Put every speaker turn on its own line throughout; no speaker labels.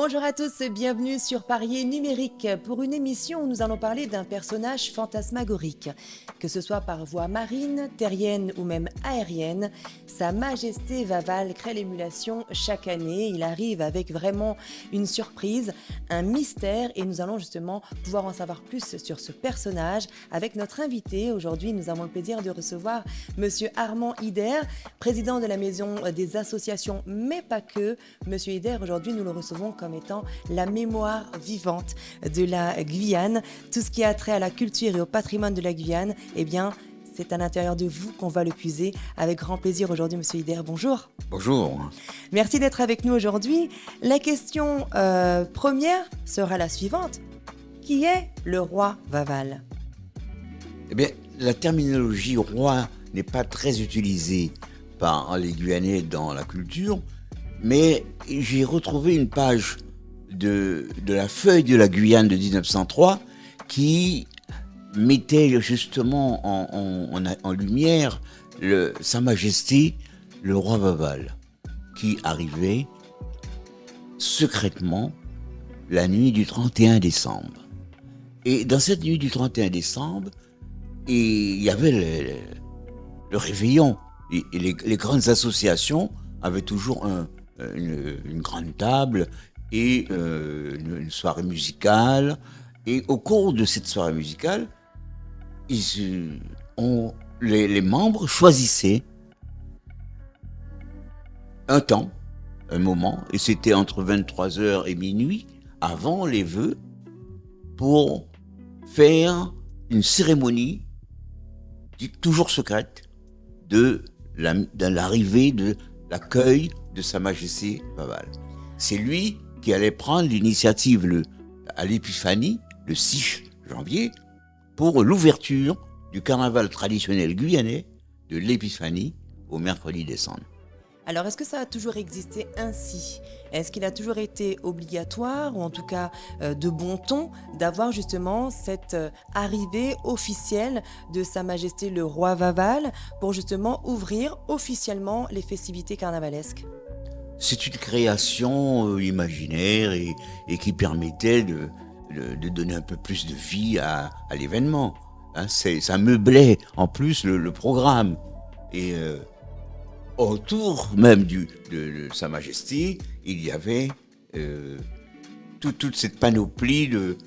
Bonjour à tous, bienvenue sur Parier numérique pour une émission où nous allons parler d'un personnage fantasmagorique. Que ce soit par voie marine, terrienne ou même aérienne, Sa Majesté Vaval crée l'émulation chaque année. Il arrive avec vraiment une surprise, un mystère et nous allons justement pouvoir en savoir plus sur ce personnage avec notre invité. Aujourd'hui, nous avons le plaisir de recevoir Monsieur Armand Hidder, président de la Maison des associations, mais pas que. Monsieur Hidder, aujourd'hui, nous le recevons comme étant la mémoire vivante de la Guyane. Tout ce qui a trait à la culture et au patrimoine de la Guyane, eh bien, c'est à l'intérieur de vous qu'on va le puiser. Avec grand plaisir aujourd'hui, Monsieur Hidder. Bonjour.
Bonjour.
Merci d'être avec nous aujourd'hui. La question première sera la suivante. Qui est le roi Vaval ?
Eh bien, la terminologie roi n'est pas très utilisée par les Guyanais dans la culture, mais j'ai retrouvé une page de la feuille de la Guyane de 1903 qui mettait justement en lumière Sa Majesté le roi Vaval, qui arrivait secrètement la nuit du 31 décembre. Et dans cette nuit du 31 décembre, il y avait le réveillon. Et les grandes associations avaient toujours une grande table et une soirée musicale. Et au cours de cette soirée musicale, les membres choisissaient un temps, un moment, et c'était entre 23h et minuit, avant les vœux, pour faire une cérémonie toujours secrète de l'arrivée, de l'accueil de Sa Majesté Vaval. C'est lui qui allait prendre l'initiative à l'Épiphanie, le 6 janvier, pour l'ouverture du carnaval traditionnel guyanais de l'Épiphanie au mercredi des Cendres.
Alors, est-ce que ça a toujours existé ainsi ? Est-ce qu'il a toujours été obligatoire, ou en tout cas de bon ton, d'avoir justement cette arrivée officielle de Sa Majesté le roi Vaval pour justement ouvrir officiellement les festivités carnavalesques ?
C'est une création imaginaire et qui permettait de donner un peu plus de vie à l'événement. Hein, ça meublait en plus le programme. Et autour même de Sa Majesté, il y avait toute cette panoplie de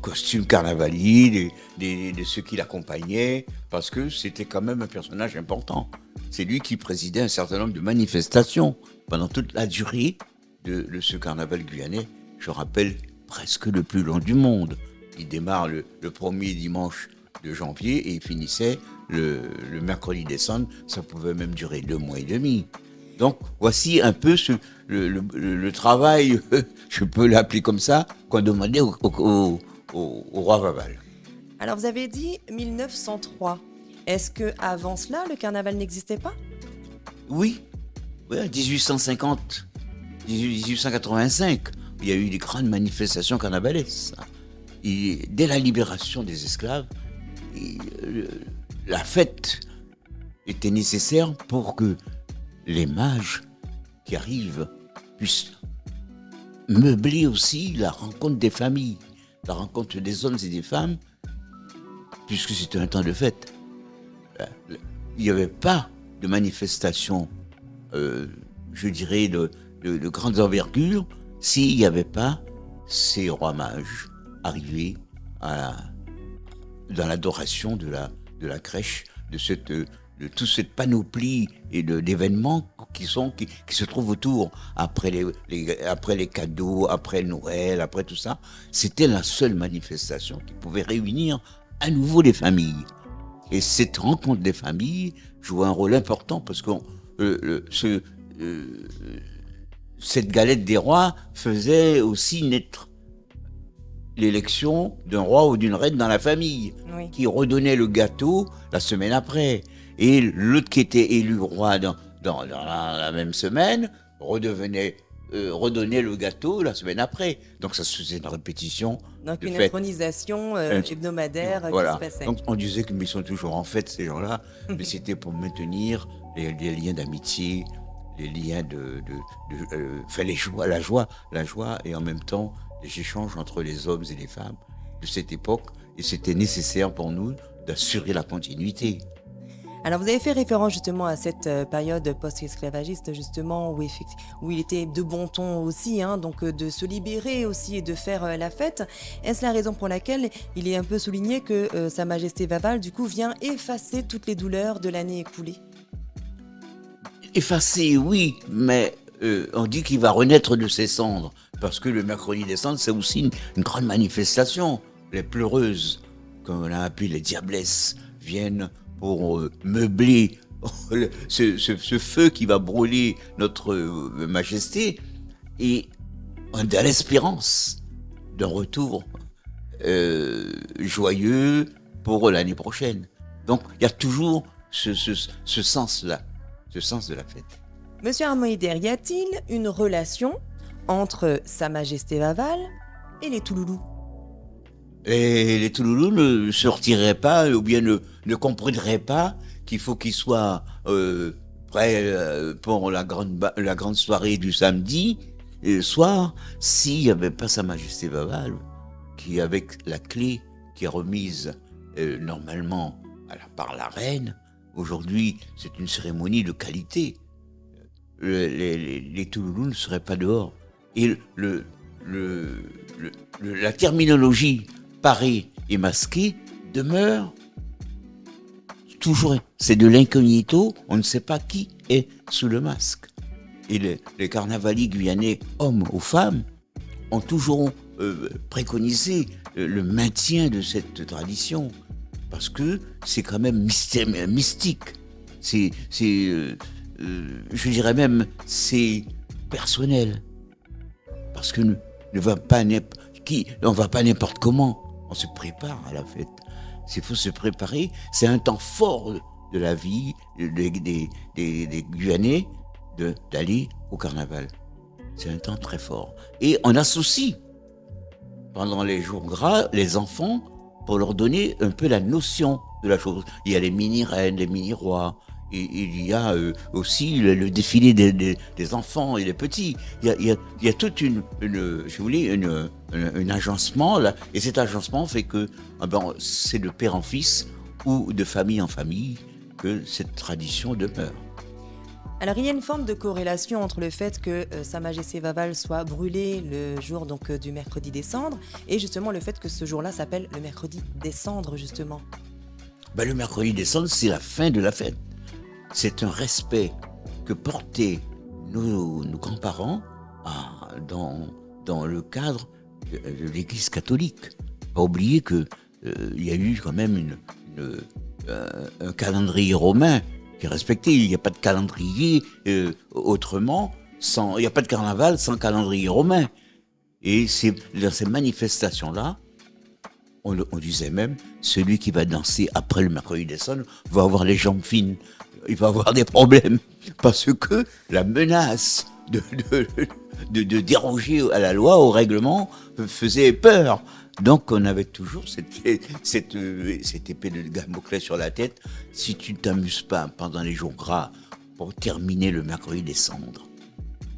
costumes carnavaliers, de ceux qui l'accompagnaient, parce que c'était quand même un personnage important. C'est lui qui présidait un certain nombre de manifestations pendant toute la durée de ce carnaval guyanais. Je rappelle, presque le plus long du monde. Il démarre le premier dimanche de janvier et il finissait le mercredi des Cendres. Ça pouvait même durer 2 mois et demi. Donc voici un peu le travail, je peux l'appeler comme ça, qu'on demandait au roi Vaval.
Alors vous avez dit 1903. Est-ce qu'avant cela, le carnaval n'existait pas ?
Oui, en 1850, 1885, il y a eu des grandes manifestations carnavalesques. Et dès la libération des esclaves, la fête était nécessaire pour que les mages qui arrivent puissent meubler aussi la rencontre des familles, la rencontre des hommes et des femmes, puisque c'était un temps de fête. Il n'y avait pas de manifestation, je dirais, de grandes envergures, s'il n'y avait pas ces rois mages arrivés dans l'adoration de la crèche, de toute cette panoplie et d'événements qui se trouvent autour, après les cadeaux, après Noël, après tout ça. C'était la seule manifestation qui pouvait réunir à nouveau les familles. Et cette rencontre des familles joue un rôle important parce que cette galette des rois faisait aussi naître l'élection d'un roi ou d'une reine dans la famille, oui, qui redonnait le gâteau la semaine après. Et l'autre qui était élu roi dans la même semaine redonnait le gâteau la semaine après. Donc ça se faisait une répétition.
Donc une intronisation hebdomadaire
voilà,
qui se passait.
Donc on disait qu'ils sont toujours en fête ces gens-là, mais c'était pour maintenir les liens d'amitié les liens enfin la joie et en même temps les échanges entre les hommes et les femmes de cette époque. Et c'était nécessaire pour nous d'assurer la continuité.
Alors vous avez fait référence justement à cette période post-esclavagiste justement où il était de bon ton aussi, hein, donc de se libérer aussi et de faire la fête. Est-ce la raison pour laquelle il est un peu souligné que Sa Majesté Vaval du coup vient effacer toutes les douleurs de l'année écoulée?
Effacé, oui, mais on dit qu'il va renaître de ses cendres, parce que le mercredi des cendres, c'est aussi une grande manifestation. Les pleureuses, comme on a appelé les diablesses, viennent pour meubler ce feu qui va brûler notre majesté, et on a l'espérance d'un retour joyeux pour l'année prochaine. Donc il y a toujours ce sens-là, ce sens de la fête.
Monsieur Armoïder, y a-t-il une relation entre Sa Majesté Vaval et les Touloulous?
Et les Touloulous ne se retireraient pas ou bien ne comprendraient pas qu'il faut qu'ils soient prêts pour la grande soirée du samedi soir s'il n'y avait pas Sa Majesté Vaval qui, avec la clé qui est remise normalement par la reine, aujourd'hui c'est une cérémonie de qualité. Les Touloulous ne seraient pas dehors. Et la terminologie paré et masqué demeure toujours. C'est de l'incognito, on ne sait pas qui est sous le masque. Et les carnavaliers guyanais, hommes ou femmes, ont toujours préconisé le maintien de cette tradition, parce que c'est quand même mystique. Je dirais même, c'est personnel. Parce que on va pas n'importe comment. On se prépare à la fête. S'il faut se préparer, c'est un temps fort de la vie des Guyanais d'aller au carnaval. C'est un temps très fort. Et on associe, pendant les jours gras, les enfants pour leur donner un peu la notion de la chose. Il y a les mini-reines, les mini-rois. Et il y a aussi le défilé des enfants et des petits. Il y a toute un agencement là, et cet agencement fait que c'est de père en fils ou de famille en famille que cette tradition demeure.
Alors il y a une forme de corrélation entre le fait que Sa Majesté Vaval soit brûlée le jour donc du mercredi des cendres et justement le fait que ce jour-là s'appelle le mercredi des cendres justement.
Le mercredi des cendres, c'est la fin de la fête. C'est un respect que portaient nos grands-parents dans le cadre de l'Église catholique. Pas oublier qu'il y a eu quand même un calendrier romain qui est respecté. Il n'y a pas de calendrier autrement, il n'y a pas de carnaval sans calendrier romain. Et c'est dans ces manifestations-là, on disait même, celui qui va danser après le mercredi des cendres va avoir les jambes fines. Il va avoir des problèmes parce que la menace de déroger à la loi, au règlement, faisait peur. Donc on avait toujours cette épée de Damoclès sur la tête. Si tu ne t'amuses pas pendant les jours gras pour terminer le mercredi des cendres,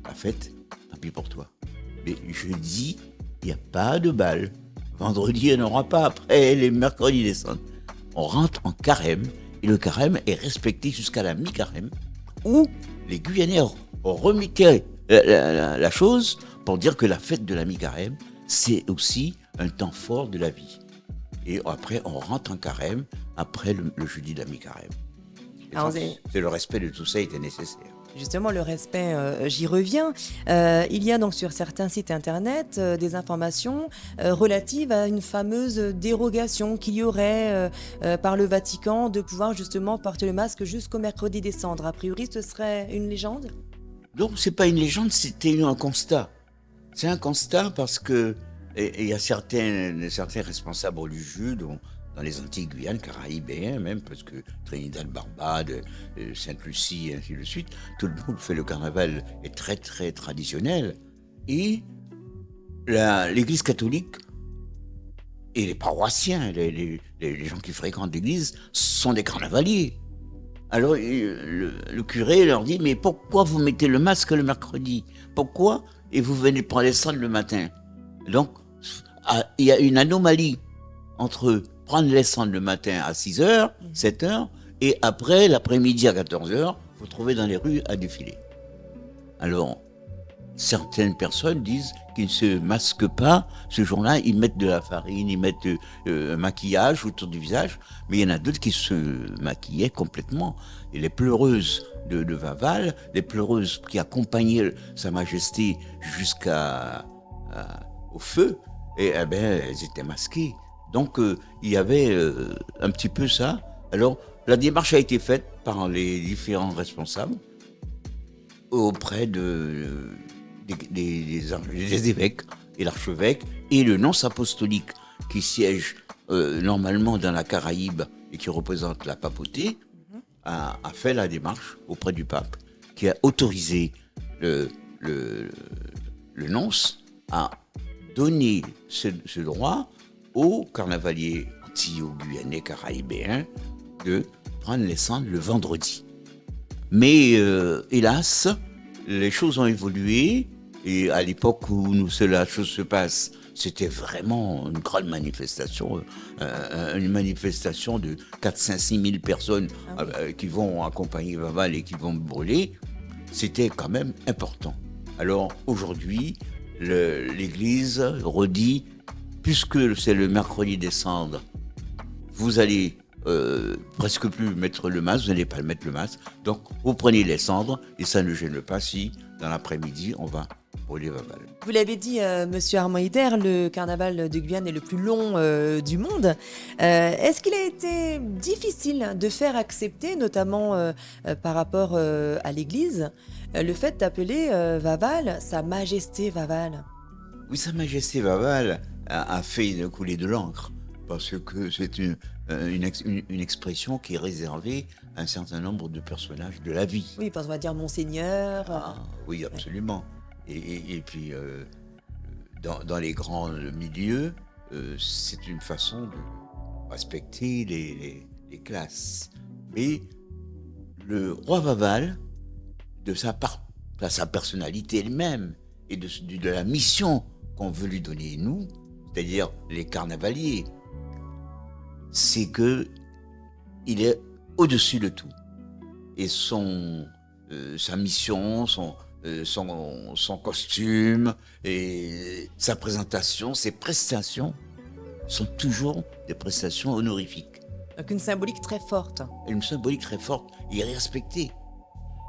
la fête, tant pis pour toi. Mais jeudi, il n'y a pas de bal. Vendredi, il n'y en aura pas après les mercredis des cendres. On rentre en carême. Et le carême est respecté jusqu'à la mi-carême, où les Guyanais ont remédié la chose pour dire que la fête de la mi-carême, c'est aussi un temps fort de la vie. Et après, on rentre en carême après le jeudi de la mi-carême. C'est le respect de tout ça était nécessaire.
Justement, le respect, j'y reviens. Il y a donc sur certains sites internet des informations relatives à une fameuse dérogation qu'il y aurait par le Vatican de pouvoir justement porter le masque jusqu'au mercredi des cendres. A priori, ce serait une légende?
Donc, c'est pas une légende, c'était un constat. C'est un constat parce que il y a certains responsables religieux dans les Antilles-Guyane, Caraïbes même, parce que Trinidad, Barbade, Sainte-Lucie, et ainsi de suite, tout le monde fait le carnaval, est très très traditionnel. Et l'Église catholique et les paroissiens, les gens qui fréquentent l'Église, sont des carnavaliers. Alors le curé leur dit, mais pourquoi vous mettez le masque le mercredi? Pourquoi? Et vous venez prendre les cendres le matin. Donc, il y a une anomalie entre prendre les cendres le matin à 6h, 7h, et après, l'après-midi à 14h, vous trouvez dans les rues à défiler. Alors, certaines personnes disent qu'ils ne se masquent pas. Ce jour-là, ils mettent de la farine, ils mettent un maquillage autour du visage. Mais il y en a d'autres qui se maquillaient complètement. Et les pleureuses de Vaval, les pleureuses qui accompagnaient Sa Majesté au feu, eh ben, elles étaient masquées. Donc, il y avait un petit peu ça. Alors, la démarche a été faite par les différents responsables auprès des évêques et l'archevêque et le nonce apostolique qui siège normalement dans la Caraïbe et qui représente la papauté, a fait la démarche auprès du pape qui a autorisé le nonce à donner ce droit aux carnavaliers antillais-guyanais caraïbéens de prendre les cendres le vendredi. Mais hélas, les choses ont évolué et à l'époque où la chose se passe, c'était vraiment une grande manifestation, une manifestation de 4, 5, 6 000 personnes qui vont accompagner Vaval et qui vont brûler. C'était quand même important. Alors aujourd'hui, l'Église redit, puisque c'est le mercredi des cendres, vous allez presque plus mettre le masque, vous n'allez pas mettre le masque. Donc, vous prenez les cendres et ça ne gêne pas si, dans l'après-midi, on va brûler Vaval.
Vous l'avez dit, Monsieur Armand Hiter, le carnaval de Guyane est le plus long du monde. Est-ce qu'il a été difficile de faire accepter, notamment par rapport à l'Église, le fait d'appeler Vaval Sa Majesté Vaval?
Oui, Sa Majesté Vaval a fait une coulée de l'encre, parce que c'est une expression qui est réservée à un certain nombre de personnages de la vie.
Oui, parce qu'on va dire Monseigneur.
Oui, absolument. Et puis, dans les grands milieux, c'est une façon de respecter les classes. Mais le roi Vaval, de sa personnalité elle-même et de la mission qu'on veut lui donner nous, c'est-à-dire les carnavaliers, c'est que il est au-dessus de tout. Et sa mission, son costume, et sa présentation, ses prestations sont toujours des prestations honorifiques.
Donc une symbolique très forte.
Une symbolique très forte et respectée.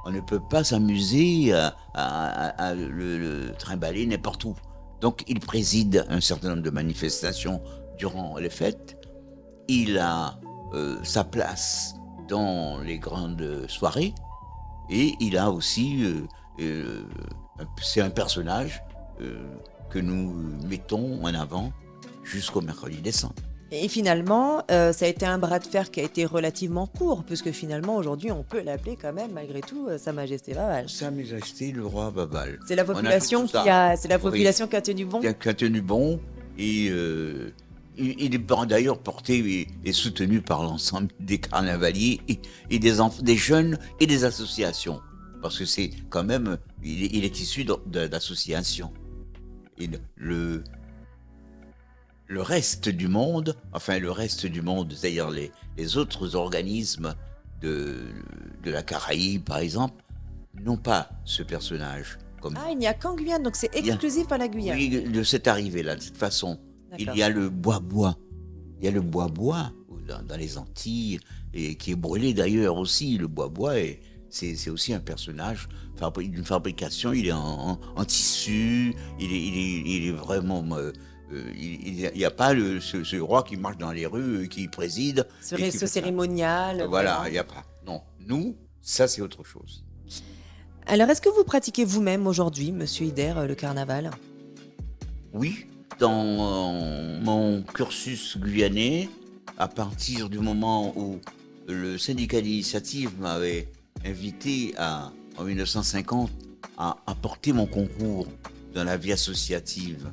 On ne peut pas s'amuser à le trimballer n'importe où. Donc il préside un certain nombre de manifestations durant les fêtes. Il a sa place dans les grandes soirées et il a aussi, c'est un personnage que nous mettons en avant jusqu'au mercredi des cendres.
Et finalement, ça a été un bras de fer qui a été relativement court, puisque finalement, aujourd'hui, on peut l'appeler quand même, malgré tout, Sa Majesté Vaval.
Sa Majesté, le roi Vaval.
C'est la population qui a tenu bon.
Qui a tenu bon, et il est d'ailleurs porté et soutenu par l'ensemble des carnavaliers et des jeunes et des associations. Parce que c'est quand même, il est issu d'associations. Et le reste du monde, c'est-à-dire les autres organismes de la Caraïbe, par exemple, n'ont pas ce personnage.
Il n'y a qu'en Guyane, donc c'est exclusif à la Guyane.
Oui, de cette arrivée-là, de cette façon. D'accord. Il y a le bois-bois. Il y a le bois-bois dans les Antilles, et qui est brûlé d'ailleurs aussi. Le bois-bois, c'est aussi un personnage d'une fabrication. Il est en tissu, il est vraiment... il n'y a pas ce roi qui marche dans les rues, qui préside.
Ce cérémonial.
Voilà, il n'y a pas. Non, nous, ça c'est autre chose.
Alors, est-ce que vous pratiquez vous-même aujourd'hui, Monsieur Hiter, le carnaval?
Oui, dans mon cursus guyanais, à partir du moment où le syndicat d'initiative m'avait invité en 1950 à apporter mon concours dans la vie associative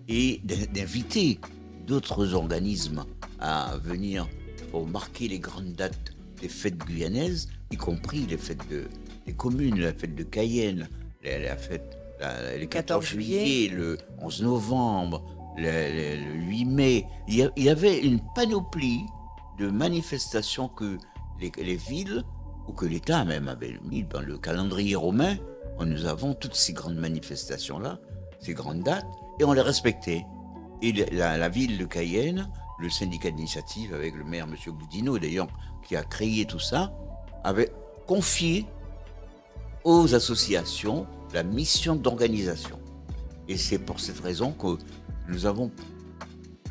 et d'inviter d'autres organismes à venir pour marquer les grandes dates des fêtes guyanaises, y compris des communes, la fête de Cayenne, la fête, le 14 juillet, le 11 novembre, le 8 mai. Il y avait une panoplie de manifestations que les villes, ou que l'État même avait mis dans le calendrier romain. Nous avons toutes ces grandes manifestations-là, ces grandes dates, et on les respectait. Et la ville de Cayenne, le syndicat d'initiative avec le maire, M. Boudinot d'ailleurs, qui a créé tout ça, avait confié aux associations la mission d'organisation. Et c'est pour cette raison que nous avons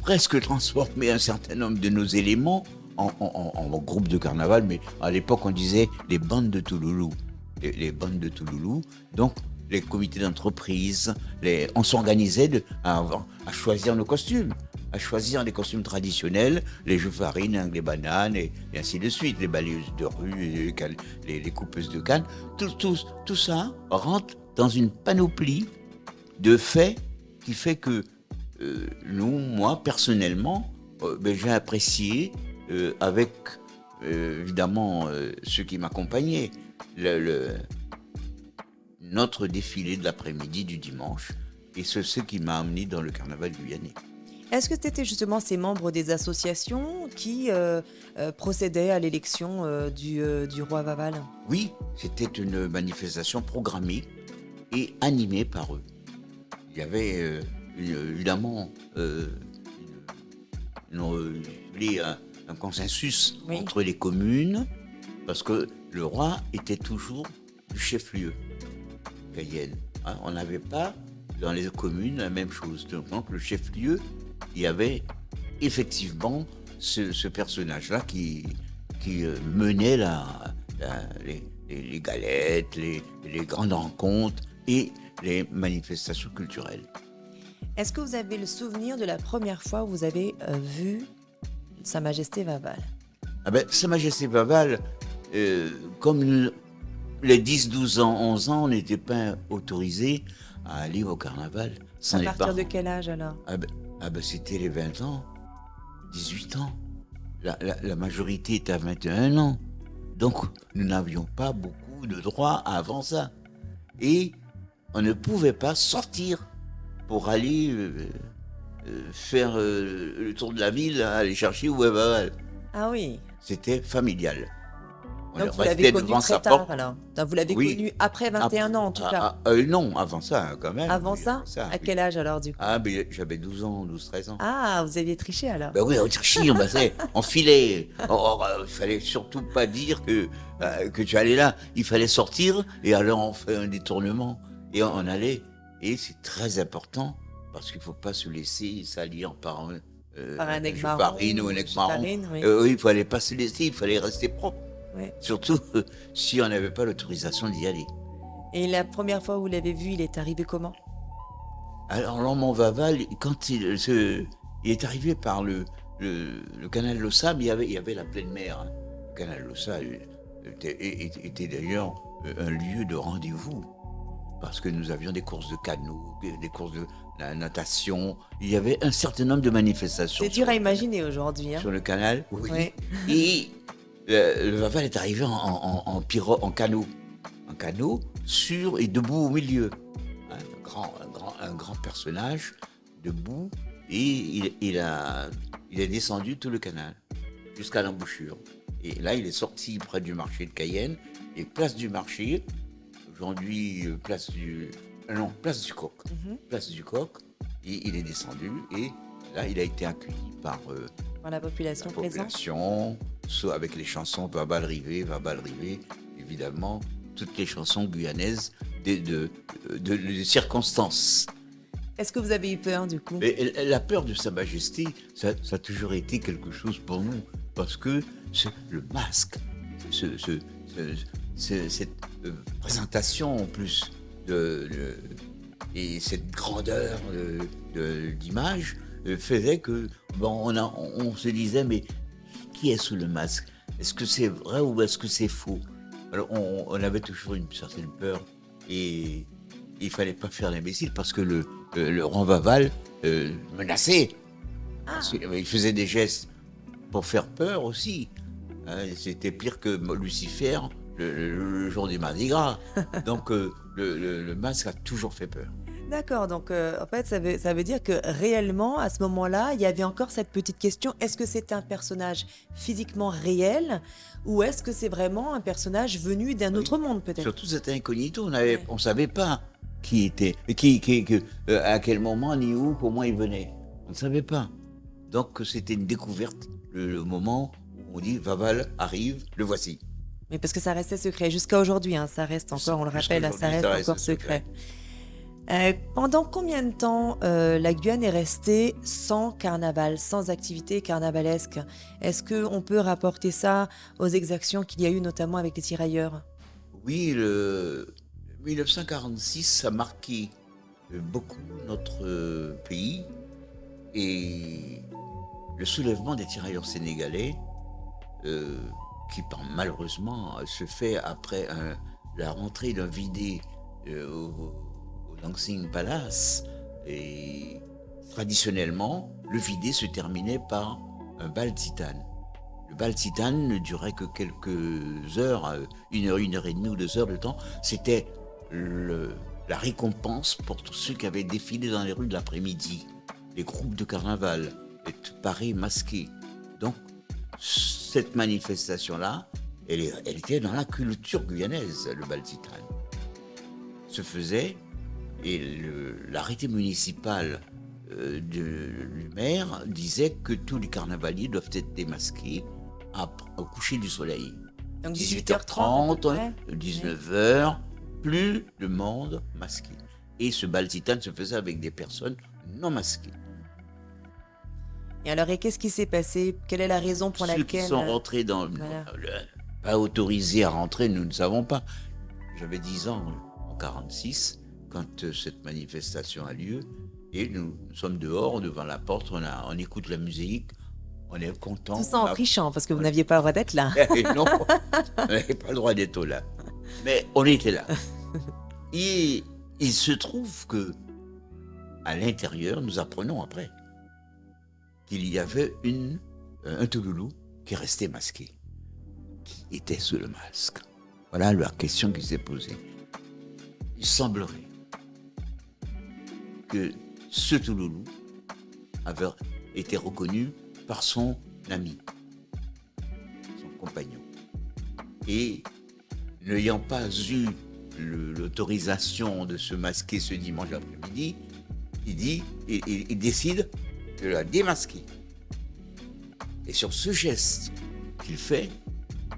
presque transformé un certain nombre de nos éléments en groupe de carnaval, mais à l'époque on disait les bandes de Touloulou. Les bandes de Touloulou, donc les comités d'entreprise, on s'organisait à choisir nos costumes, à choisir les costumes traditionnels, les jeux farines, les bananes et ainsi de suite, les balayeuses de rue, les coupeuses de canne. Tout ça rentre dans une panoplie de faits qui fait que moi personnellement, j'ai apprécié avec évidemment ceux qui m'accompagnaient notre défilé de l'après-midi du dimanche, et c'est ce qui m'a amené dans le carnaval guyanais.
Est-ce que c'était justement ces membres des associations qui procédaient à l'élection du roi Vaval?
Oui, c'était une manifestation programmée et animée par eux. Il y avait évidemment un consensus entre les communes, parce que le roi était toujours du chef-lieu, Cayenne. On n'avait pas dans les communes la même chose. Donc le chef-lieu, il y avait effectivement ce personnage-là qui menait les galettes, les grandes rencontres et les manifestations culturelles.
Est-ce que vous avez le souvenir de la première fois où vous avez vu Sa Majesté Vaval?
Sa Majesté Vaval, comme les 10, 12 ans, 11 ans, on n'était pas autorisés à aller au carnaval sans les parents.
À partir de quel âge alors?
C'était les 20 ans, 18 ans. La majorité était à 21 ans. Donc, nous n'avions pas beaucoup de droits avant ça. Et on ne pouvait pas sortir pour aller faire le tour de la ville, aller chercher Vaval.
Ah oui.
C'était familial.
Donc vous l'avez connu très tard alors. Donc vous l'avez connu après 21 ans en tout cas.
Non, avant ça quand même.
Avant ça, à quel âge alors du coup?
J'avais 12 ans, 12-13 ans.
Ah, vous aviez triché alors?
Oui, on trichait, on filait. Il fallait surtout pas dire que tu allais là. Il fallait sortir et alors on fait un détournement. Et on allait. Et c'est très important parce qu'il ne faut pas se laisser salir par
un aigle
farine ou un aigle marron.
Oui,
il ne fallait pas se laisser, il fallait rester propre. Oui. Surtout si on n'avait pas l'autorisation d'y aller.
Et la première fois où vous l'avez vu, il est arrivé comment?
Alors Lormont Vaval, quand il est arrivé par le canal Lossa, il y avait la pleine mer. Hein. Le canal Lossa était d'ailleurs un lieu de rendez-vous parce que nous avions des courses de canot, des courses de natation. Il y avait un certain nombre de manifestations.
C'est dur à imaginer aujourd'hui. Hein.
Sur le canal, oui. Et le Vaval est arrivé en canot. En canot, sur et debout au milieu. Un grand personnage, debout, et il est descendu tout le canal, jusqu'à l'embouchure. Et là, il est sorti près du marché de Cayenne, et place du marché, aujourd'hui, place du Coq. Place du Coq, et il est descendu, et là, il a été accueilli par
la population présente.
Soit avec les chansons Vaval Rivé, évidemment, toutes les chansons guyanaises de circonstances.
Est-ce que vous avez eu peur du coup?
La peur de Sa Majesté, ça a toujours été quelque chose pour nous, parce que le masque, cette présentation en plus et cette grandeur d'image faisait que on se disait mais qui est sous le masque? Est-ce que c'est vrai ou est-ce que c'est faux? Alors on avait toujours une certaine peur et il fallait pas faire l'imbécile parce que le roi Vaval menaçait. Il faisait des gestes pour faire peur aussi. Hein, c'était pire que Lucifer le jour du Mardi Gras. Donc le masque a toujours fait peur.
D'accord, donc en fait, ça veut dire que réellement, à ce moment-là, il y avait encore cette petite question, est-ce que c'est un personnage physiquement réel ou est-ce que c'est vraiment un personnage venu d'un
Oui.
autre monde peut-être?
Surtout c'était incognito,
Ouais.
on savait pas qui était, à quel moment ni où, comment il venait. On ne savait pas. Donc c'était une découverte, le moment où on dit Vaval arrive, le voici.
Mais parce que ça restait secret jusqu'à aujourd'hui, hein, ça reste encore, on le
Jusqu'à
rappelle, hein, ça
aujourd'hui, ça
reste
reste
encore
secret.
secret. Pendant combien de temps la Guyane est restée sans carnaval, sans activité carnavalesque? Est-ce qu'on peut rapporter ça aux exactions qu'il y a eu notamment avec les tirailleurs?
Oui, le 1946 a marqué beaucoup notre pays et le soulèvement des tirailleurs sénégalais, euh, malheureusement se fait après la rentrée d'un vidé au Lansing Palace. Et traditionnellement, le vidé se terminait par un bal titane. Le bal titane ne durait que quelques heures, une heure et demie ou 2 heures de temps. C'était la récompense pour tous ceux qui avaient défilé dans les rues de l'après-midi. Les groupes de carnaval, parés masqués. Donc, cette manifestation-là, elle était dans la culture guyanaise, le bal titane. Se faisait, et l'arrêté municipal du maire disait que tous les carnavaliers doivent être démasqués au coucher du soleil.
Donc 18h30 à peu
18h30,
près? Oui.
19h, plus de monde masqué. Et ce bal titane se faisait avec des personnes non masquées.
Et alors, et qu'est-ce qui s'est passé? Quelle est la raison pour
Ceux qui
laquelle...
sont rentrés
voilà.
pas autorisés à rentrer, nous ne savons pas. J'avais 10 ans en 46 quand cette manifestation a lieu et nous sommes dehors devant la porte, on écoute la musique, on est content.
Tout ça en trichant, parce que vous n'aviez pas le droit d'être là.
Non, on n'avait pas le droit d'être là. Mais on était là. Et il se trouve que à l'intérieur, nous apprenons après qu'il y avait un touloulou qui restait masqué, qui était sous le masque. Voilà la question qui s'est posée. Il semblerait que ce touloulou avait été reconnu par son ami, son compagnon. Et n'ayant pas eu l'autorisation de se masquer ce dimanche après-midi, il décide de la démasquer. Et sur ce geste qu'il fait,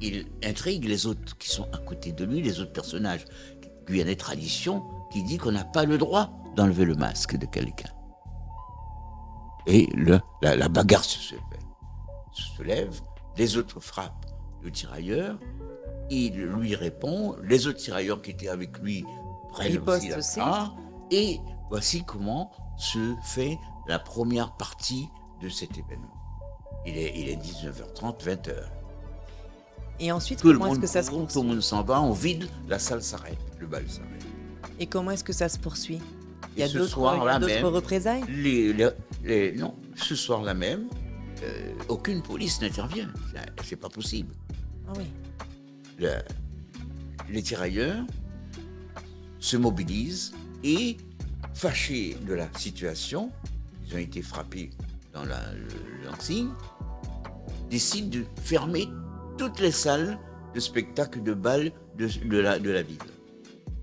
il intrigue les autres qui sont à côté de lui, les autres personnages. Guyanais tradition qui dit qu'on n'a pas le droit d'enlever le masque de quelqu'un. Et la bagarre se lève, les autres frappent le tirailleur, il lui répond, les autres tirailleurs qui étaient avec lui prennent aussi la part, et voici comment se fait la première partie de cet événement. Il est 19h30, 20h.
Et ensuite,
Tout le
comment est-ce
monde
que ça se
court,
poursuit?
tout le monde s'en va, on vide, la salle s'arrête, le bal s'arrête.
Et comment est-ce que ça se poursuit? Il y a
ce
d'autres
soir-là même,
représailles?
non, ce soir-là même, aucune police n'intervient. C'est pas possible.
Ah oui.
Les tirailleurs se mobilisent et, fâchés de la situation, ils ont été frappés dans le Lansing, décident de fermer toutes les salles de spectacle de bal de la ville.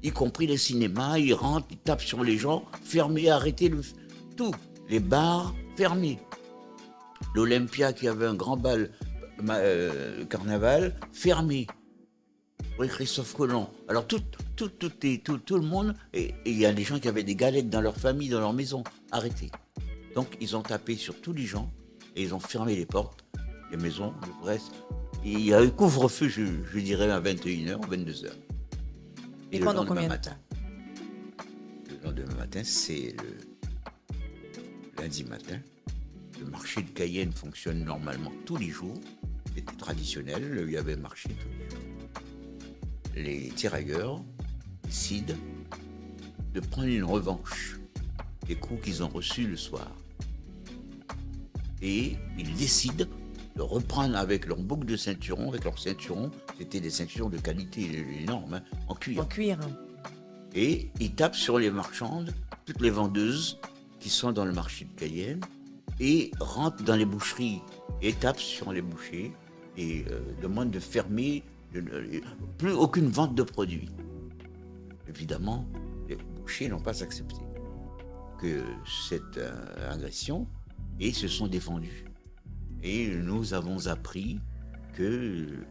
Y compris les cinémas, ils rentrent, ils tapent sur les gens, fermez, arrêtez tout. Les bars, fermés. L'Olympia qui avait un grand bal carnaval, fermé. Oui, Christophe Colomb. Alors tout le monde, et il y a des gens qui avaient des galettes dans leur famille, dans leur maison, arrêtés. Donc ils ont tapé sur tous les gens et ils ont fermé les portes, les maisons, le reste. Il y a eu couvre-feu, je dirais, à 21h, 22h.
Et pendant combien de temps?
Le lendemain matin, c'est le lundi matin. Le marché de Cayenne fonctionne normalement tous les jours. C'était traditionnel, il y avait marché tous les jours. Les tirailleurs décident de prendre une revanche des coups qu'ils ont reçus le soir. Et ils décident de reprendre avec leur boucle de ceinturon, avec leurs ceinturons. C'était des ceinturons de qualité énorme, hein, en cuir.
En cuir.
Et ils tapent sur les marchandes, toutes les vendeuses qui sont dans le marché de Cayenne, et rentrent dans les boucheries et tapent sur les bouchers et demandent de fermer, plus aucune vente de produits. Évidemment, les bouchers n'ont pas accepté que cette agression et se sont défendus. Et nous avons appris qu'ils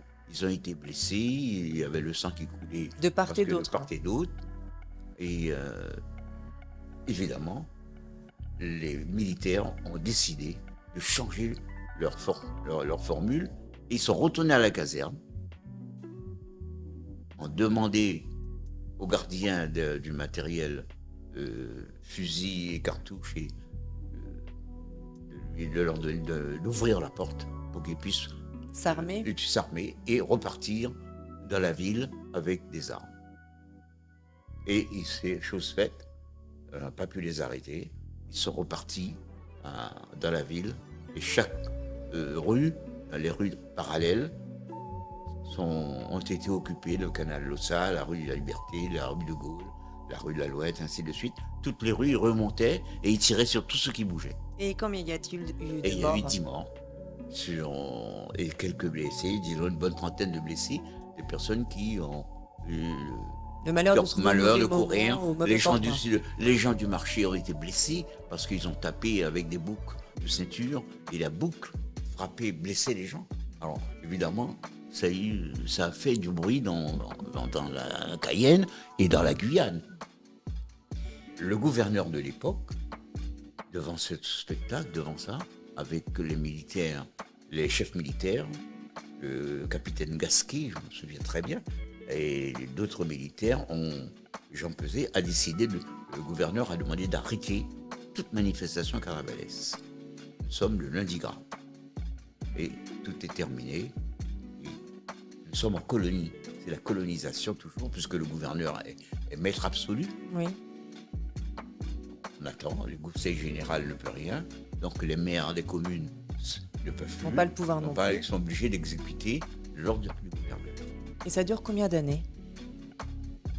ont été blessés, il y avait le sang qui coulait
De part et
de
d'autre.
part et d'autre. Et évidemment, les militaires ont décidé de changer leur formule. Ils sont retournés à la caserne, ont demandé aux gardiens du matériel, fusils et cartouches, et d'ouvrir la porte pour qu'ils puissent
S'armer.
s'armer et repartir dans la ville avec des armes. Et c'est chose faite, on n'a pas pu les arrêter. Ils sont repartis dans la ville et chaque rue, les rues parallèles, ont été occupées, le canal Lossa, la rue de la Liberté, la rue de Gaulle, la rue de l'Alouette, ainsi de suite. Toutes les rues, ils remontaient et ils tiraient sur tout ce qui bougeait.
Et combien y a-t-il eu de morts?
Et il y a eu 10 morts et quelques blessés, disons une bonne trentaine de blessés, des personnes qui ont eu
le malheur
de courir. Les gens du marché ont été blessés parce qu'ils ont tapé avec des boucles de ceinture et la boucle frappait, blessait les gens. Alors évidemment, ça a fait du bruit dans la Cayenne et dans la Guyane. Le gouverneur de l'époque, devant ce spectacle, avec les militaires, les chefs militaires, le capitaine Gasquet, je me souviens très bien, et d'autres militaires, Jean Peset a décidé, le gouverneur a demandé d'arrêter toute manifestation carnavalesque. Nous sommes le lundi gras. Et tout est terminé. Et nous sommes en colonie. C'est la colonisation toujours, puisque le gouverneur est maître absolu.
Oui.
On attend, le conseil général ne peut rien. Donc les maires des communes ne peuvent plus.
N'ont pas le pouvoir non plus.
Ils sont obligés d'exécuter l'ordre du gouverneur.
Et ça dure combien d'années?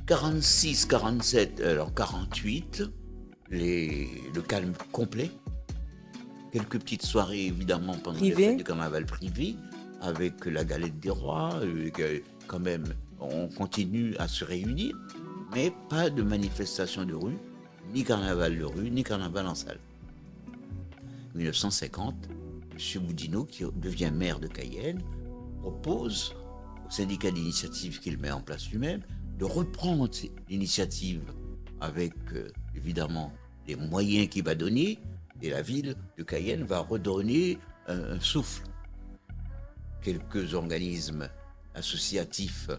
46, 47, alors 48, le calme complet. Quelques petites soirées, évidemment, pendant les fêtes de carnaval privées, avec la galette des rois, quand même, on continue à se réunir, mais pas de manifestation de rue, ni carnaval de rue, ni carnaval en salle. 1950, M. Boudinot, qui devient maire de Cayenne, propose au syndicat d'initiative qu'il met en place lui-même de reprendre l'initiative avec, évidemment, les moyens qu'il va donner, et la ville de Cayenne va redonner un souffle. Quelques organismes associatifs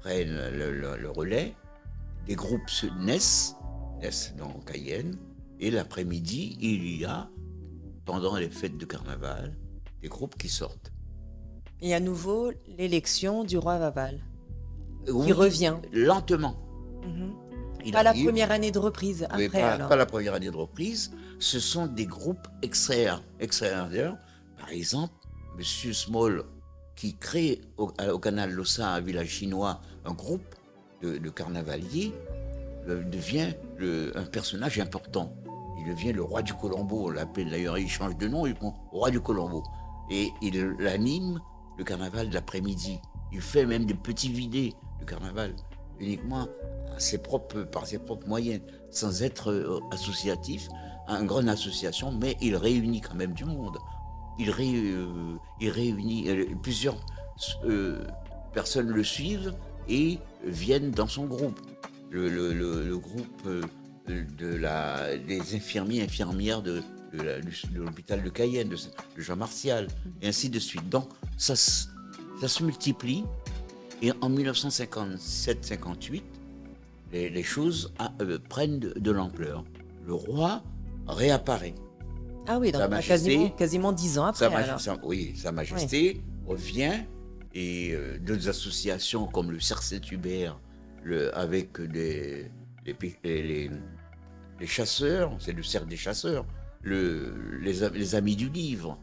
prennent le relais, des groupes naissent dans Cayenne, et l'après-midi, il y a, pendant les fêtes de carnaval, des groupes qui sortent.
Et à nouveau, l'élection du roi Vaval,
Oui,
qui revient.
Lentement.
Pas la première année de reprise, après
pas la première année de reprise. Ce sont des groupes extérieurs. Par exemple, M. Small, qui crée au canal Lossa, un village chinois, un groupe de carnavaliers, devient un personnage important. Il devient le roi du Colombo, on l'appelle d'ailleurs, il change de nom, il prend roi du Colombo. Et il anime le carnaval de l'après-midi. Il fait même des petits vidés de carnaval, uniquement par ses propres moyens, sans être associatif, une grande association, mais il réunit quand même du monde. Il réunit plusieurs personnes le suivent et viennent dans son groupe. Le groupe des infirmières de l'hôpital de Cayenne, de Jean Martial, et ainsi de suite. Donc ça se multiplie, et en 1957-58, les choses prennent de l'ampleur. Le roi réapparaît.
Ah oui, donc quasiment 10 ans après.
Sa Majesté revient, et d'autres associations comme le Cerf Saint-Hubert, avec les chasseurs, c'est le cercle des chasseurs, les amis du livre,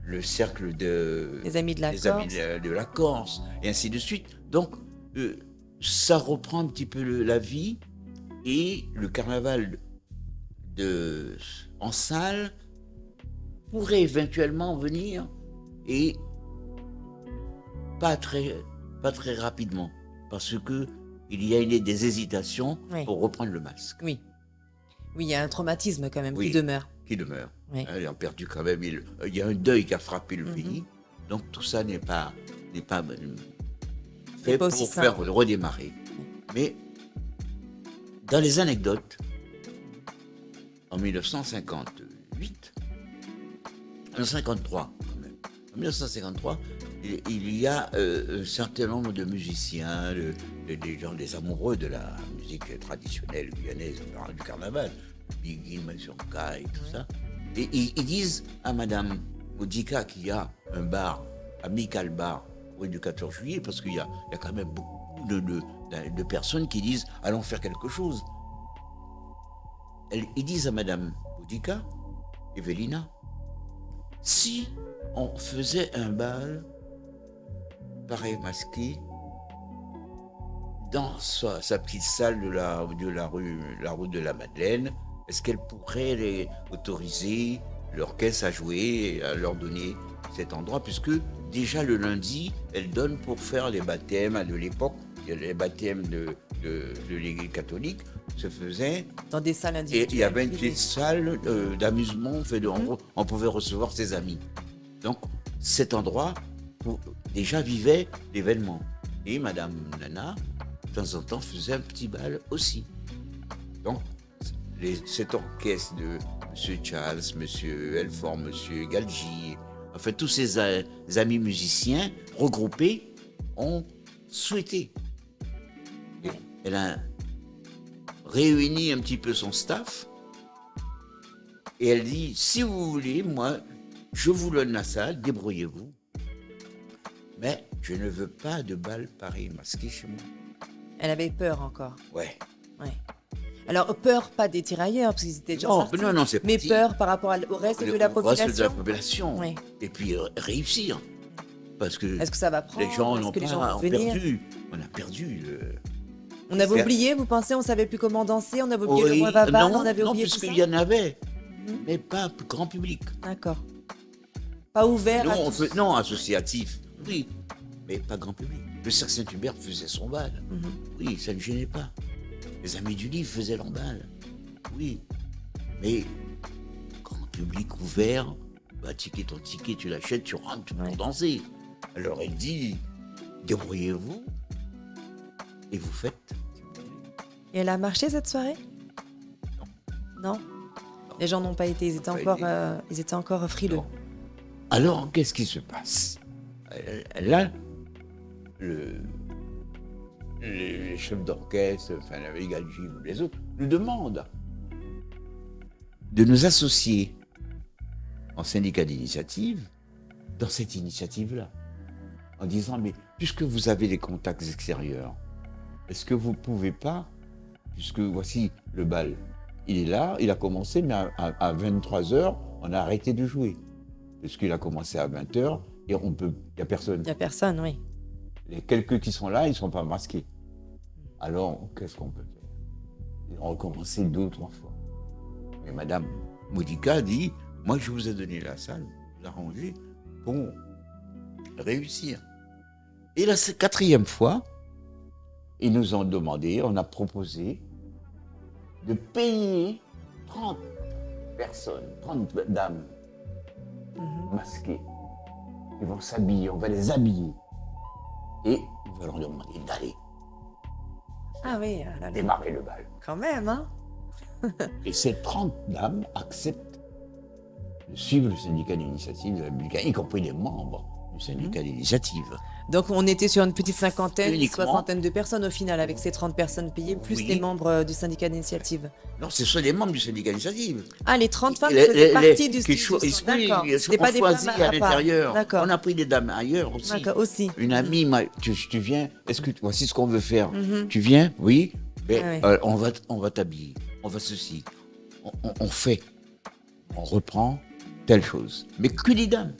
le cercle
Les amis de la
des
Corse.
amis de la Corse, et ainsi de suite. Donc, ça reprend un petit peu la vie, et le carnaval en salle pourrait éventuellement venir, et pas très rapidement, parce que il y a des hésitations
Oui.
pour reprendre le masque.
Oui. Oui, il y a un traumatisme quand même
Oui.
qui demeure.
Qui demeure.
Oui.
Ils ont perdu quand même. Il y a un deuil qui a frappé le
Mhm.
pays. Donc tout ça n'est pas
C'est
fait
pas
pour
aussi
faire
simple.
redémarrer. Mais dans les anecdotes, en 1958, 1953 quand même, en 1953, il y a un certain nombre de musiciens, des gens, des amoureux de la musique traditionnelle guyanaise, du carnaval, Biguine, Mazurka et tout ça. Et ils disent à Madame Modica qu'il y a un bar, Amical Bar, rue du 14 juillet, parce qu'il y a quand même beaucoup de personnes qui disent allons faire quelque chose. Ils disent à Madame Modica, Evelina, si on faisait un bal pareil masqué dans sa petite salle de la rue de la Madeleine, est-ce qu'elle pourrait les autoriser l'orchestre à jouer et à leur donner cet endroit, puisque déjà le lundi, elle donne pour faire les baptêmes de l'époque, les baptêmes de l'Église catholique se faisaient
Dans des salles
et
individuelles.
il y avait une
privées.
petite salle d'amusement, en gros, on pouvait recevoir ses amis. Donc cet endroit déjà vivait l'événement. Et Madame Nana, de temps en temps, faisait un petit bal aussi. Donc, cet orchestre de M. Charles, M. Elfort, M. Galgi, enfin, tous ces amis musiciens regroupés ont souhaité. Et elle a réuni un petit peu son staff et elle dit, si vous voulez, moi, je vous donne la salle, débrouillez-vous. Mais je ne veux pas de bal pareil masqué chez moi.
Elle avait peur encore.
Ouais.
Ouais. Alors, peur pas des tirailleurs, parce qu'ils étaient déjà partis,
Non, c'est
mais
parti.
peur par rapport au reste de la
Au reste de la
population.
population.
Oui.
Et puis réussir. Parce que
Est-ce que ça va prendre?
les gens
Est-ce
n'ont
que les gens
pas
vont venir?
perdu. On a perdu.
On avait
C'est-
oublié, vous pensez, on savait plus comment danser, on avait oublié le point bavard, on avait oublié tout ça?
puisqu'il y en avait,
Mhm.
mais pas grand public.
D'accord. Pas ouvert
Nous,
à tous.
non, associatif, oui, mais pas grand public. Le Cercle Saint-Hubert faisait son bal.
Mhm.
Oui, ça ne gênait pas. Les Amis du Livre faisaient leur bal. Oui. Mais grand public ouvert, bah, ton ticket, tu l'achètes, tu rentres pour danser. Alors elle dit, débrouillez-vous et vous faites.
Et elle a marché cette soirée? Non. Les gens n'ont pas été, ils étaient encore frileux.
Non. Alors, qu'est-ce qui se passe? Là, les chefs d'orchestre, enfin, la Galgi ou les autres, nous demandent de nous associer en syndicat d'initiative dans cette initiative-là. En disant, mais puisque vous avez des contacts extérieurs, est-ce que vous ne pouvez pas, puisque voici le bal, il est là, il a commencé, mais à 23h, on a arrêté de jouer. Puisqu'il a commencé à 20h, et il n'y a personne.
Il n'y a personne, oui.
Les quelques qui sont là, ils ne sont pas masqués. Alors, qu'est-ce qu'on peut faire? Ils ont recommencé 2 ou 3 fois. Et Madame Modica dit, moi je vous ai donné la salle, vous arrangez pour réussir. Et la 4e fois, ils nous ont demandé, on a proposé de payer 30 personnes, 30 dames masquées. Ils vont s'habiller, on va les habiller. Et on va leur demander d'aller
Ah oui,
démarrer le bal.
quand même, hein?
Et ces 30 dames acceptent de suivre le syndicat d'initiative de la Bulgarie, y compris les membres du syndicat d'initiative.
Donc on était sur une petite cinquantaine,
Uniquement.
soixantaine de personnes au final, avec ces 30 personnes payées, plus
Oui.
les membres du syndicat d'initiative.
Non, ce sont les membres du syndicat d'initiative.
Ah, les 30 femmes
Les-
faisaient
les-
partie du
qui
syndicat. D'accord.
oui,
C'était
on
pas des
choisit
femmes
à
à part.
l'intérieur.
D'accord.
On a pris des dames ailleurs aussi.
D'accord, aussi.
Une amie m'a tu viens, est-ce que voici ce qu'on veut faire?
Mhm.
Tu viens? Oui. Ben,
Ah ouais.
on va t'habiller, on va ceci. On fait. On reprend telle chose. Mais que des dames.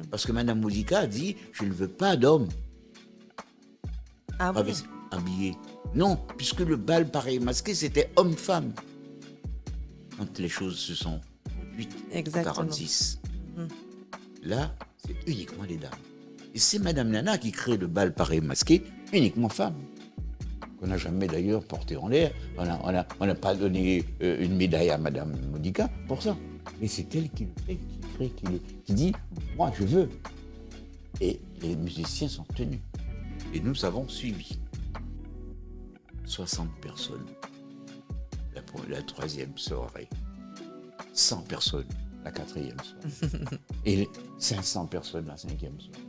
Parce que Madame Modica a dit, je ne veux pas d'hommes
Ah bon?
habillés. Non, puisque le bal pareil masqué, c'était homme-femme. Quand les choses se sont produites en
Exactement.
46.
Mhm.
Là, c'est uniquement les dames. Et c'est Madame Nana qui crée le bal pareil masqué, uniquement femme. Qu'on n'a jamais d'ailleurs porté en l'air. On n'a pas donné une médaille à Madame Modica pour ça. Mais c'est elle qui le fait, qui crée, qui dit, moi je veux. Et les musiciens sont tenus. Et nous avons suivi 60 personnes la troisième soirée, 100 personnes la quatrième soirée et 500 personnes la cinquième soirée.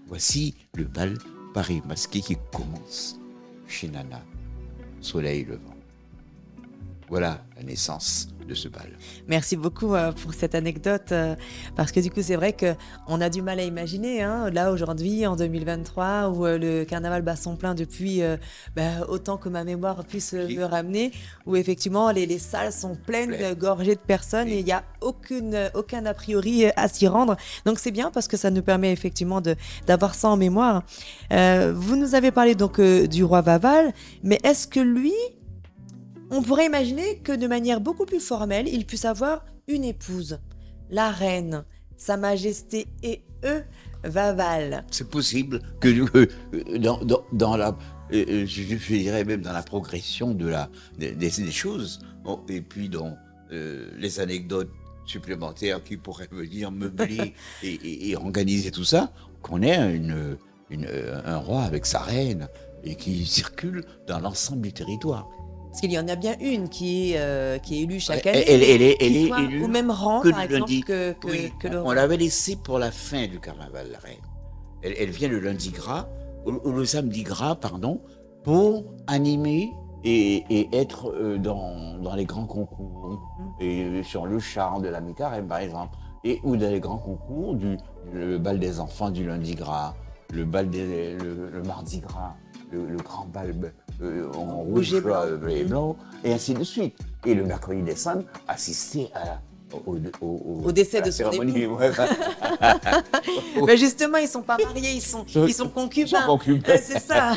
Voici le bal Paris masqué qui commence chez Nana, soleil levant. Voilà la naissance de ce bal.
Merci beaucoup pour cette anecdote, parce que du coup, c'est vrai qu'on a du mal à imaginer, hein, là, aujourd'hui, en 2023, où le carnaval bat son plein depuis autant que ma mémoire puisse me ramener, où effectivement, les salles sont pleines, gorgées de personnes, et il n'y a aucun a priori à s'y rendre. Donc, c'est bien, parce que ça nous permet effectivement d'avoir ça en mémoire. Vous nous avez parlé donc du roi Vaval, mais est-ce que lui... On pourrait imaginer que de manière beaucoup plus formelle, il puisse avoir une épouse, la reine, Sa Majesté et Vaval.
C'est possible que dans la, je dirais même dans la progression des choses, et puis dans les anecdotes supplémentaires qui pourraient venir meubler et organiser tout ça, qu'on ait un roi avec sa reine et qui circule dans l'ensemble du territoire.
Parce qu'il y en a bien une qui est élue chaque année,
Elle est
soit
élue
au même rang,
que
par
le
exemple,
lundi.
que le
On
roi.
l'avait laissée pour la fin du carnaval, la reine. Elle vient le lundi gras, ou le samedi gras, pardon, pour animer et être dans les grands concours, et sur le char de la mi-carême, par exemple, ou dans les grands concours le bal des enfants du lundi gras, le mardi gras, le grand bal en rouge et blanc, et ainsi de suite. Et le mercredi des Cendres, assister
Au décès
à la
de son
cérémonie.
époux.
Ouais.
Mais justement, ils sont pas mariés, ils sont concubins.
Ils sont concubins.
C'est ça.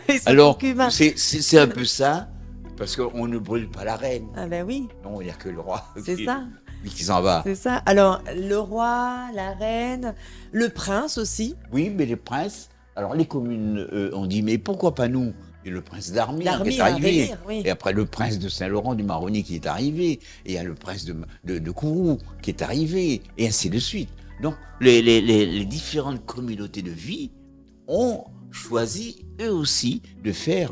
Ils sont
Alors,
concubins.
c'est un peu ça, parce qu'on ne brûle pas la reine.
Ah ben oui,
Non, il n'y a que le roi
c'est ça.
qui s'en va.
C'est ça. Alors, le roi, la reine, le prince aussi.
Oui, mais les princes, alors les communes ont dit, mais pourquoi pas nous? Et le prince d'Armire qui est
L'Armire,
arrivé.
Armire, oui.
Et après le prince de Saint-Laurent du Maroni qui est arrivé. Et il y a le prince de Kourou qui est arrivé. Et ainsi de suite. Donc les différentes communautés de vie ont choisi eux aussi de faire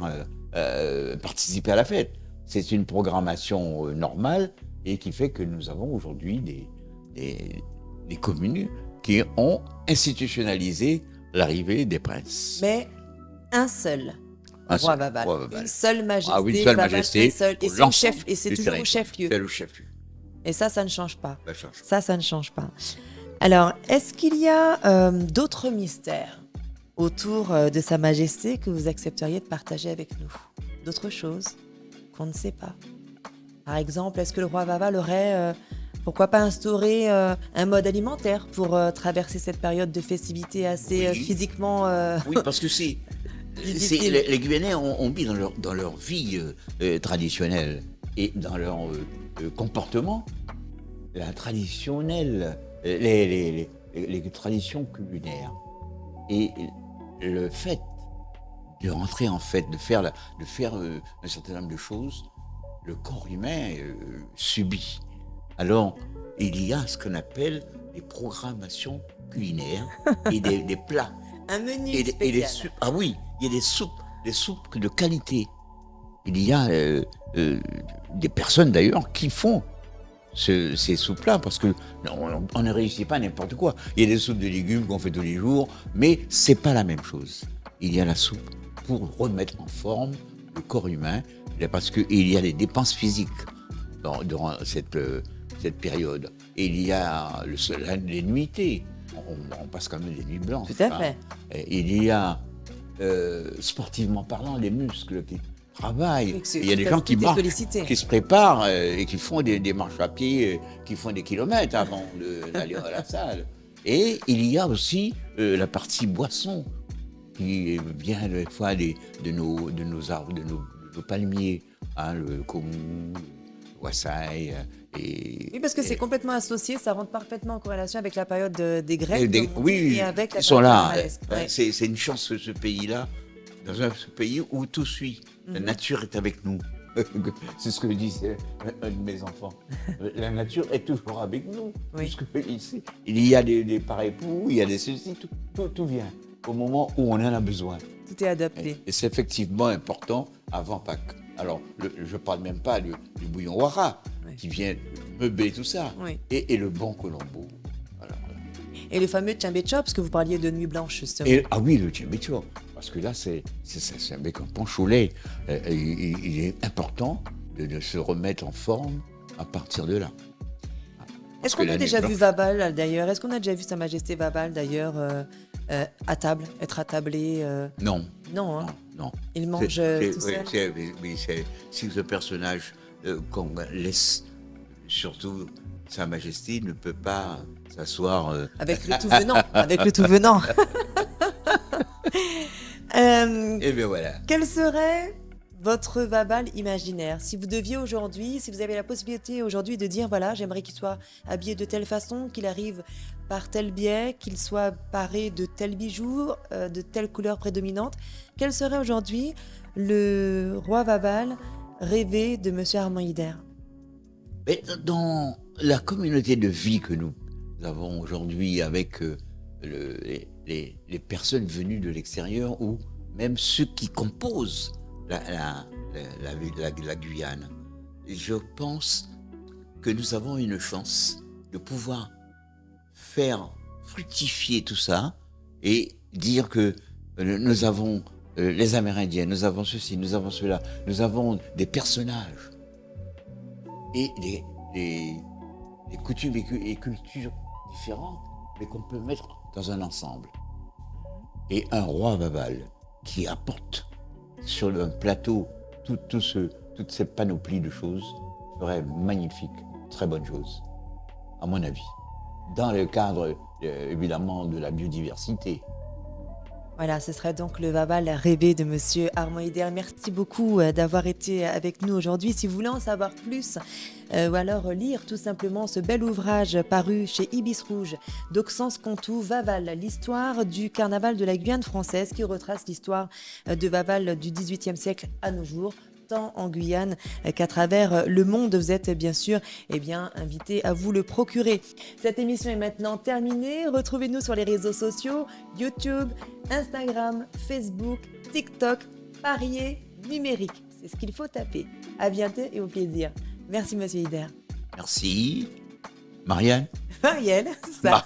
participer à la fête. C'est une programmation normale et qui fait que nous avons aujourd'hui des communes qui ont institutionnalisé l'arrivée des princes.
Mais un seul. Roi Vaval. Une seule majesté.
Ah oui, une seule
Vaval,
majesté.
un seul. Et c'est chef, et c'est toujours au chef-lieu.
C'est le chef-lieu.
Et ça ne change pas.
Ça change.
Ça ne change pas. Alors, est-ce qu'il y a d'autres mystères autour de Sa Majesté que vous accepteriez de partager avec nous? D'autres choses qu'on ne sait pas? Par exemple, est-ce que le roi Vaval aurait, pourquoi pas, instauré un mode alimentaire pour traverser cette période de festivité assez physiquement
Oui, parce que les Guyanais ont mis dans leur vie traditionnelle et dans leur comportement la traditionnelle, les traditions culinaires. Et le fait de rentrer en fait, de faire un certain nombre de choses, le corps humain subit. Alors, il y a ce qu'on appelle des programmations culinaires et des plats.
un menu
Et
spécial.
des soupes. Ah oui, il y a des soupes de qualité. Il y a des personnes d'ailleurs qui font ces soupes-là, parce que on ne réussit pas n'importe quoi. Il y a des soupes de légumes qu'on fait tous les jours, mais c'est pas la même chose. Il y a la soupe pour remettre en forme le corps humain, parce qu'il y a des dépenses physiques durant cette période. Et il y a les nuitées. On passe quand même des nuits blanches.
Tout à fait.
Il y a, sportivement parlant, les muscles qui travaillent. Il y a des gens qui se préparent et qui font des marches à pied, qui font des kilomètres avant d'aller à la salle. Et il y a aussi la partie boisson, qui vient des fois de nos arbres, de nos palmiers, hein, le komu, le wassaï,
Oui, parce que c'est
et
complètement associé, ça rentre parfaitement en corrélation avec la période des Grecs, comme on dit, et
oui,
avec la
ils sont
période
là.
carnavalisque. Ouais.
C'est une chance, ce pays-là, ce pays où tout suit. La nature est avec nous. C'est ce que disait un de mes enfants. La nature est toujours avec nous.
Oui.
Puisque ici, il y a des parais-poux, il y a des ceci, tout vient au moment où on en a besoin.
Tout est adapté.
Et c'est effectivement important avant Pâques. Alors, je ne parle même pas du bouillon wara,
Oui.
qui vient meubler tout ça.
Oui.
Et le bon colombo. Voilà.
Et le fameux tchambécho, parce que vous parliez de nuit blanche, justement.
Ah oui, le tchimbicho. Parce que là, c'est avec un punch au lait. Il est important de se remettre en forme à partir de là.
Est-ce qu'on a déjà vu Vaval, d'ailleurs? Est-ce qu'on a déjà vu Sa Majesté Vaval, d'ailleurs, à table, être attablé
Non.
Non, hein.
Non.
Il mange tout seul.
Si ce personnage qu'on laisse, surtout Sa Majesté, ne peut pas s'asseoir.
Avec le tout venant. Avec le tout venant.
Et bien voilà.
Quel serait votre Vaval imaginaire? Si vous deviez aujourd'hui, si vous avez la possibilité aujourd'hui de dire, voilà, j'aimerais qu'il soit habillé de telle façon, qu'il arrive par tel biais, qu'il soit paré de tels bijoux, de telle couleur prédominante, quel serait aujourd'hui le roi Vaval rêvé de Monsieur Armand Hider?
Mais dans la communauté de vie que nous avons aujourd'hui avec les personnes venues de l'extérieur ou même ceux qui composent la Guyane, je pense que nous avons une chance de pouvoir faire fructifier tout ça et dire que nous avons les Amérindiens, nous avons ceci, nous avons cela, nous avons des personnages et des coutumes et cultures différentes, mais qu'on peut mettre dans un ensemble. Et un roi Vaval qui apporte sur un plateau toute cette panoplie de choses serait magnifique, très bonne chose, à mon avis. Dans le cadre, évidemment, de la biodiversité.
Voilà, ce serait donc le Vaval rêvé de Monsieur Armand Hider. Merci beaucoup d'avoir été avec nous aujourd'hui. Si vous voulez en savoir plus, ou alors lire tout simplement ce bel ouvrage paru chez Ibis Rouge d'Oxence Contou, Vaval, l'histoire du carnaval de la Guyane française, qui retrace l'histoire de Vaval du XVIIIe siècle à nos jours, tant en Guyane qu'à travers le monde. Vous êtes bien sûr invité à vous le procurer. Cette émission est maintenant terminée. Retrouvez-nous sur les réseaux sociaux, YouTube, Instagram, Facebook, TikTok, Parier numérique. C'est ce qu'il faut taper. À bientôt et au plaisir. Merci Monsieur Hider.
Merci. Marianne.
Marielle, c'est ça.